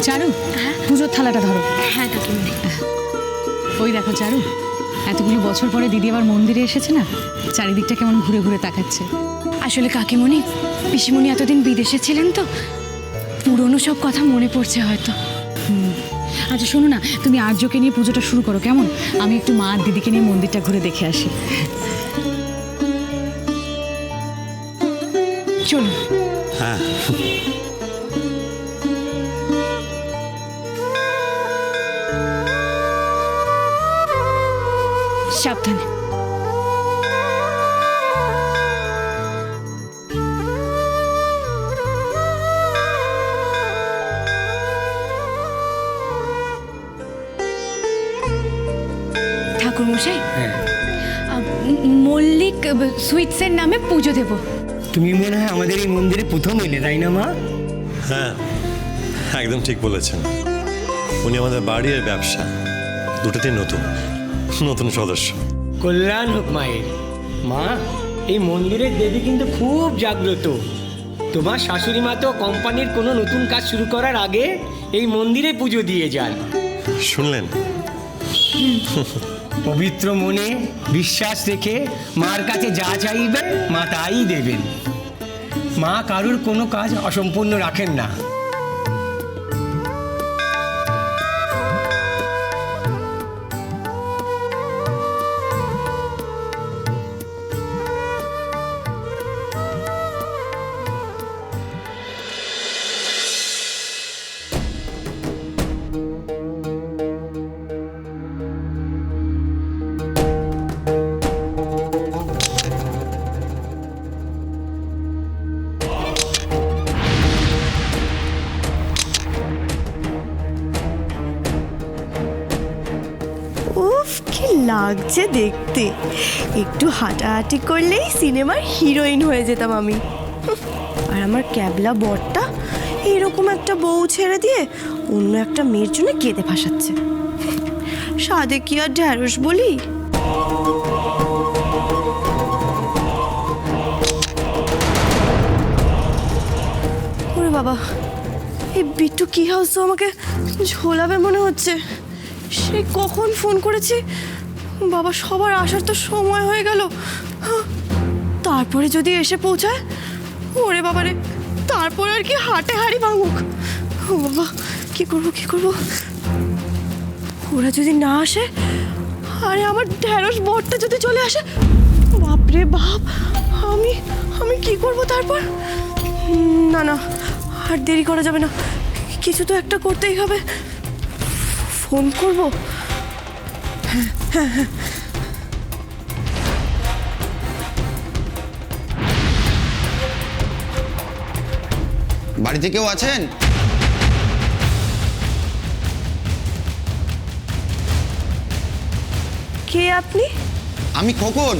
চারু, পুজোর থালাটা ধরো। হ্যাঁ কাকিমণি। ওই দেখো চারু, এতগুলো বছর পরে দিদি আবার মন্দিরে এসেছে না, চারিদিকটা কেমন ঘুরে ঘুরে তাকাচ্ছে। আসলে কাকিমণি, পিসিমণি এতদিন বিদেশে ছিলেন তো পুরনো সব কথা মনে পড়ছে হয়তো। আচ্ছা শোনো না, তুমি আর্যকে নিয়ে পুজোটা শুরু করো কেমন? আমি একটু মা আর দিদিকে নিয়ে মন্দিরটা ঘুরে দেখে আসি। চলুন। হ্যাঁ সাবধানে। ঠাকুর মশাই, মল্লিক সুইটসের নামে পুজো দেব। তুমি মনে হয় আমাদের এই মন্দিরে প্রথম এলে, তাই না মা? হ্যাঁ, একদম ঠিক বলেছেন। উনি আমাদের বাড়ি আর ব্যবসা দুটোতেই নতুন নতুন সদস্য। কল্যাণ হোক মায়ের। মা, এই মন্দিরের দেবী কিন্তু খুব জাগ্রত। তোমার শাশুড়ি মা তো কোম্পানির কোনো নতুন কাজ শুরু করার আগে এই মন্দিরে পুজো দিয়ে যান। শুনলেন? পবিত্র মনে বিশ্বাস রেখে মার কাছে যা চাইবেন মা তাই দেবেন। মা কারুর কোনো কাজ অসম্পূর্ণ রাখেন না। উফ, কি লাগছে দেখতে! একটু হাঁটাহাঁটি করলেই সিনেমার হিরোইন হয়ে যেতাম আমি। আর আমার ক্যাবলা বরটা এরকম একটা বউ ছেড়ে দিয়ে অন্য একটা মেয়ের জন্য কেঁদে ভাসাচ্ছে। সাদে কি আর ঢ্যাঁড়স বলি? ওরে বাবা, এই বিট্টু কি হাউস তো আমাকে ঝোলাবে মনে হচ্ছে। সে কখন ফোন করেছি, বাবা সবার আসার তো সময় হয়ে গেল। তারপরে যদি এসে পৌঁছায়, ওরে বাবা রে, তারপরে আর কি হাটে হাড়ি ভাঙুক। ও বাবা, কি করবো কি করবো? ওরা যদি না আসে, আরে আমার ঢেঁড়স বরটা যদি চলে আসে, বাপরে বাপ, আমি আমি কি করব তারপর? না না, আর দেরি করা যাবে না, কিছু তো একটা করতেই হবে। ফোন করব। বাড়িতে কেউ আছেন? কে আপনি? আমি খোকন।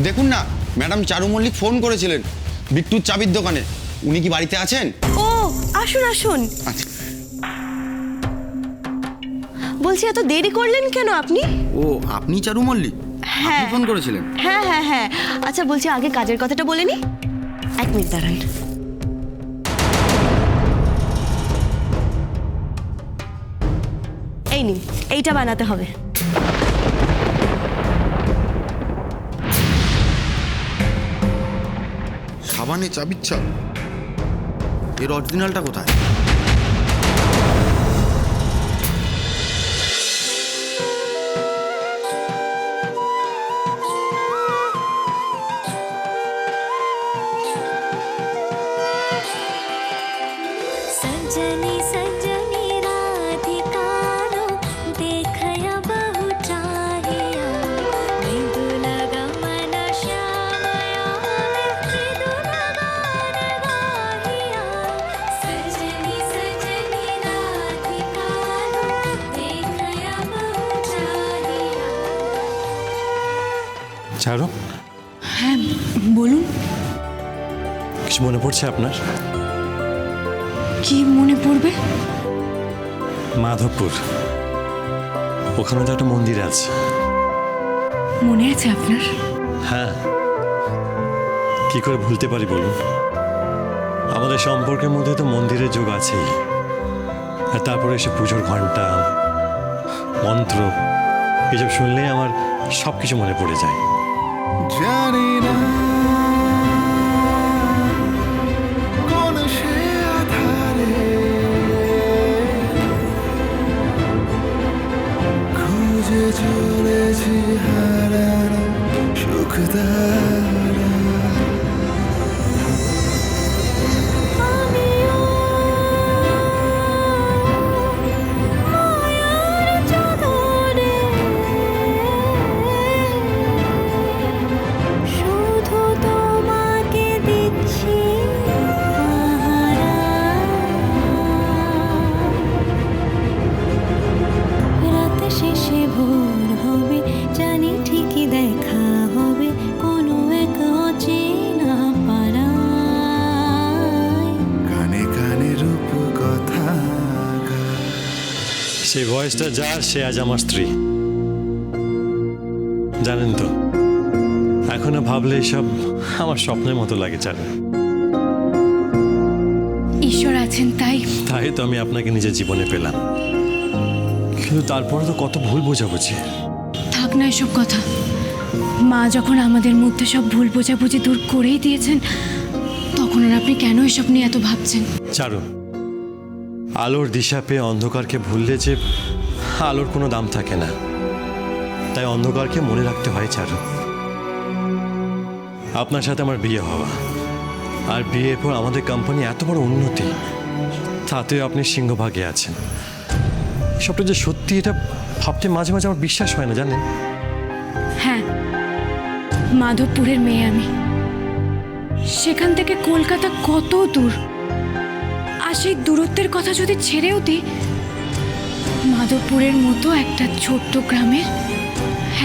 দেখুন না, ম্যাডাম চারু মল্লিক ফোন করেছিলেন বিট্টুর চাবির দোকানে। উনি কি বাড়িতে আছেন? ও আসুন আসুন। আচ্ছা। বলছি এত দেরি করলেন কেন আপনি? ও, আপনি চারু মল্লিক? হ্যাঁ ফোন করেছিলেন? হ্যাঁ হ্যাঁ হ্যাঁ। আচ্ছা বলছি আগে কাজের কথাটা বলে নি। 1 মিনিট দাঁড়ান। এই নিন, এইটা বানাতে হবে। সাবানে চাবির ছাপ? এর অরিজিনালটা কোথায়? सजनी सजनी राधिकारो देखया बहु चाहिया मृदुला गमन श्यामया मृदुला गान गाहिया सजनी सजनी राधिकारो देखया बहु चाहिया। চারু, হ্যাঁ বলুন। কিছু মনে পড়ছে আপনার? কি মনে পড়বে? মাধবপুর, ওখানে তো একটা মন্দির আছে। মনে আছে আপনার? হ্যাঁ, কি করে ভুলতে পারি বলুন? আমাদের সম্পর্কের মধ্যে তো মন্দিরের যোগ আছেই, আর তারপরে এসে পুজোর ঘন্টা, মন্ত্র, এসব শুনলেই আমার সব কিছু মনে পড়ে যায়। জানি না কোন সে আধারে খুঁজে চলেছি হারানো সুখদারা। আমিও মায়ার চাদরে শুধু তোমাকে দিচ্ছি পাহারা। রাত শেষে ভোর হবে, জানি ঠিকই দেখা হবে কোনো এক অচেনা পাড়ায়। কানে কানে রূপ কথা গায়। সেই ভয়েসটা যার, সে আজ আমার স্ত্রী। জানেন তো, এখনো ভাবলে সব আমার স্বপ্নের মতো লাগে চারু। ঈশ্বর আছেন তাই তাই তো আমি আপনাকে নিজের জীবনে পেলাম, কিন্তু তারপরে তো কত ভুল বোঝাবুঝি। থাক না এসব কথা। মা যখন আমাদের মধ্যে সব ভুল বোঝাবুঝি দূর করেই দিয়েছেন, তখন আর আপনি কেন এসব নিয়ে এত ভাবছেন? চারু, আলোর দিশা পেয়ে অন্ধকারকে ভুললে যে আলোর কোনো দাম থাকে না, তাই অন্ধকারকে মনে রাখতে হয় চারু। আপনার সাথে আমার বিয়ে হওয়া, আর বিয়ের পর আমাদের কোম্পানি এত বড় উন্নতি, তাতেও আপনি সিংহভাগে আছেন। সবটা যে সত্যি, এটা ভাবতে মাঝে মাঝে আমার বিশ্বাস হয় না, জানেন। হ্যাঁ, মাধবপুরের মেয়ে আমি। সেখান থেকে কলকাতা কত দূর, আর সেই দূরত্বের কথা যদি ছেড়েও দিই, মাধবপুরের মতো একটা ছোট্ট গ্রামের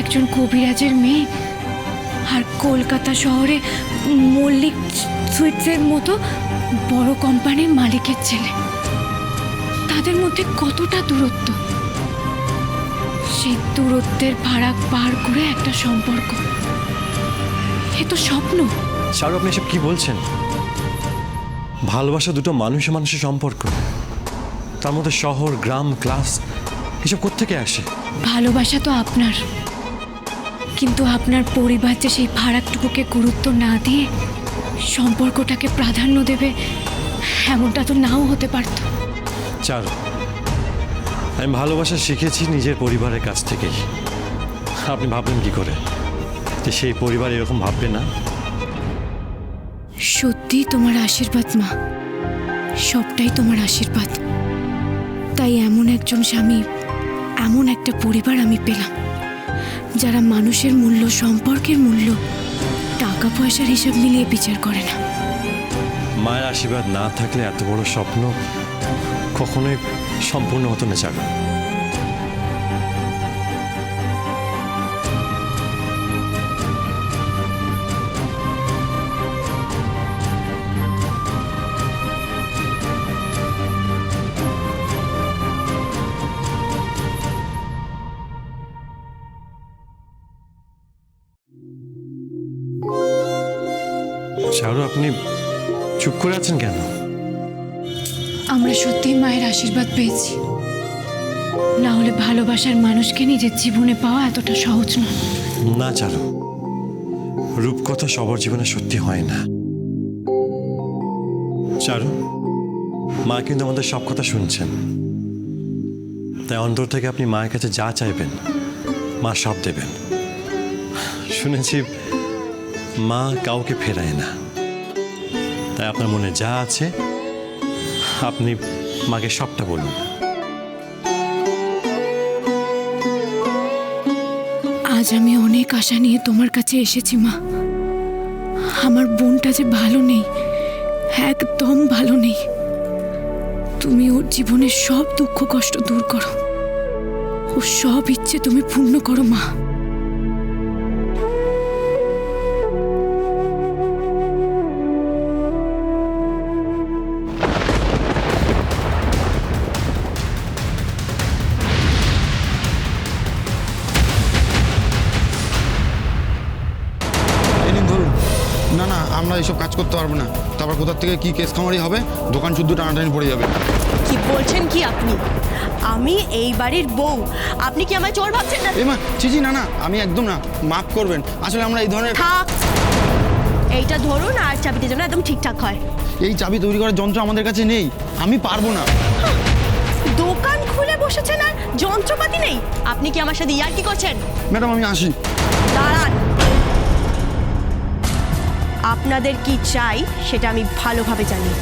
একজন কবিরাজের মেয়ে, আর কলকাতা শহরে মল্লিক সুইটসের মতো বড় কোম্পানির মালিকের ছেলে, তাদের মধ্যে কতটা দূরত্ব। সেই দূরত্বের ফারাক পার করে একটা সম্পর্ক, এ তো স্বপ্ন। চারু, আপনি এসব কি বলছেন? ভালোবাসা দুটো মানুষের মানুষের সম্পর্ক, তার মধ্যে শহর, গ্রাম, ক্লাস, এসব কোত্থেকে আসে? ভালোবাসা তো আপনার, কিন্তু আপনার পরিবার যে সেই ফারাকটুকুকে গুরুত্ব না দিয়ে সম্পর্কটাকে প্রাধান্য দেবে, এমনটা তো নাও হতে পারত। চারু, আমি ভালোবাসা শিখেছি নিজের পরিবারের কাছ থেকেই। আপনি ভাবলেন কি করে যে সেই পরিবার এরকম ভাববে না? সত্যি তোমার আশীর্বাদ মা, সবটাই তোমার আশীর্বাদ। তাই এমন একজন স্বামী, এমন একটা পরিবার আমি পেলাম, যারা মানুষের মূল্য, সম্পর্কের মূল্য টাকা পয়সার হিসাব মিলিয়ে বিচার করে না। মায়ের আশীর্বাদ না থাকলে এত বড় স্বপ্ন কখনোই সম্পূর্ণ হতো না চারু। চারু, আপনি চুপ করে আছেন কেন? আমরা সত্যিই মায়ের আশীর্বাদ পেয়েছি, না হলে ভালোবাসার মানুষকে নিজের জীবনে পাওয়া এতটা সহজ নয়। না চারু, রূপকথা সবার জীবনে সত্যি হয় না। চারু, মা কিন্তু আমাদের সব কথা শুনছেন, তাই অন্তর থেকে আপনি মায়ের কাছে যা চাইবেন মা সব দেবেন। শুনেছি মা কাউকে ফেরায় না, তাই আপনার মনে যা আছে আপনি মাকে সবটা বলুন। আজ আমি অনেক আশা নিয়ে তোমার কাছে এসেছি মা। আমার বোনটা যে ভালো নেই, একদম ভালো নেই। তুমি ওর জীবনের সব দুঃখ কষ্ট দূর করো, ওর সব ইচ্ছে তুমি পূর্ণ করো মা। না না, আমরা এইসব কাজ করতে পারবো না। তারপর কোথার থেকে কি কেস খামারি হবে, দোকান শুদ্ধ টানাটানি পড়ে যাবে। কি বলছেন কি আপনি? আমি এই বাড়ির বউ, আপনি কি আমায় চোর ভাবছেন না? এই মা, চিচি না না, আমি একদম না, মাফ করবেন। আসলে আমরা এই ধরনের থাক, এইটা ধরুন আর চাবিটা যেন একদম ঠিকঠাক হয়। এই চাবি তৈরি করার যন্ত্র আমাদের কাছে নেই, আমি পারবো না। দোকান খুলে বসেছেন আর যন্ত্রপাতি নেই? আপনি কি আমার সাথে ইয়ার্কি করছেন? ম্যাডাম আমি আসি। দাঁড়ান, আপনাদের কি চাই সেটা আমি ভালোভাবে জানি।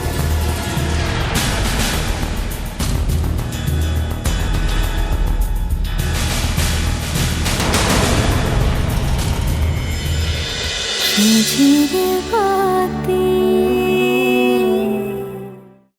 ঝিরে বাতি